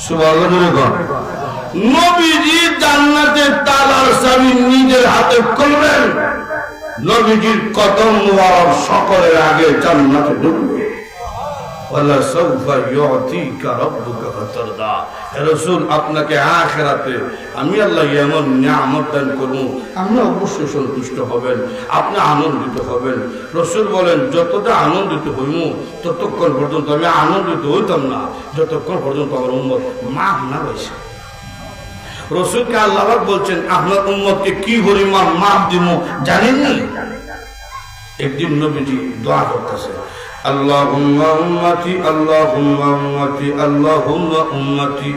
সুবহানাল্লাহ। নবীজি জান্নাতের তালার চাবি নিজের হাতে খুলবেন, নবীজির কদম মোবারক সকলের আগে জান্নাতে ঢুকবে। ওয়ালা সাউফা ইউতিকা রাব্বুকা ফাতারদা। হে রাসূল আপনাকে আখিরাতে আমি আল্লাহ এমন নিয়ামত দান করব, আপনি অবশ্যই সন্তুষ্ট হবেন, আপনি আনন্দিত হবেন। রাসূল বলেন যতটা আনন্দিত হইব ততক্ষণ পর্যন্ত আমি আনন্দিত হইতাম না যতক্ষণ পর্যন্ত আমার উম্মত মাফ না হয়েছে। রাসূলকে আল্লাহ পাক বলছেন আপনার উম্মতকে কি পরিমাণ মাফ দিব জানেন না? একদিন নবীজি দোয়া করতেছে আল্লাহুম্মা উম্মতি আল্লাহুম্মা উম্মতি আল্লাহুম্মা উম্মতি।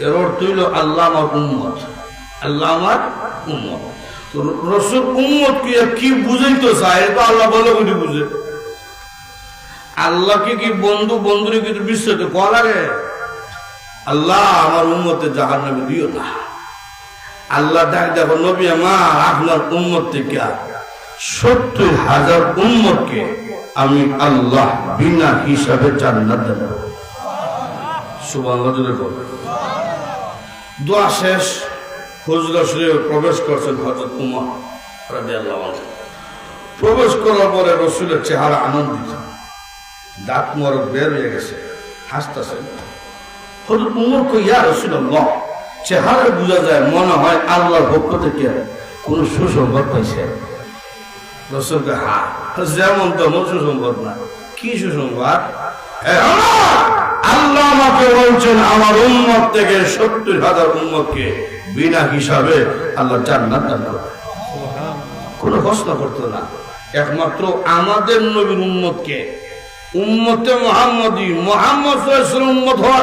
এর অর্থ হইল আল্লাহ আমার উম্মত, আল্লাহ আমার উম্মত। রসুল উম্মত কি বুঝাইতে চায় এটা আল্লাহ বলে বুঝে বুঝে। আল্লাহকে কি বন্ধু বন্ধুরে কিছু বিশ্বাস করা লাগে? আল্লাহ আমার উম্মতে জাহান্নামে দিও না। আল্লাহ ডাক দেখো নবী আমার আপনার উম্মত থেকে 70,000 উম্মতকে আমি আল্লাহ বিনা হিসাবে জান্নাত দেব। সুবহানাল্লাহ জোরে বলেন। দোয়া শেষ, হুজরা শরীফে প্রবেশ করছেন হযরত উমর রাদিয়াল্লাহু আনহু। প্রবেশ করার পরে রাসূলের চেহারা আনন্দিত, দাঁত মোবারক বের হয়ে গেছে, হাসতেছেন। হযরত উমর কই, ইয়া রাসূলুল্লাহ, চেহারা বোঝা যায় মনে হয় আল্লাহর পক্ষ থেকে কোন সুসংবাদ পাইছে। রাসূল কে হ্যাঁ, যেমন তেমন সুসংবাদ না। কি সুসংবাদ? আল্লাহ আমাকে বলছেন আমার উম্মত থেকে 70,000 উম্মতকে বিনা হিসাবে আল্লাহ জান্নাত দান করবে। কোনো প্রশ্ন করতো না, একমাত্র আমাদের নবীর উম্মতকে, উম্মতে মুহাম্মদী, মুহাম্মদ সাল্লাল্লাহু আলাইহি ওয়াসাল্লাম উম্মত হওয়ার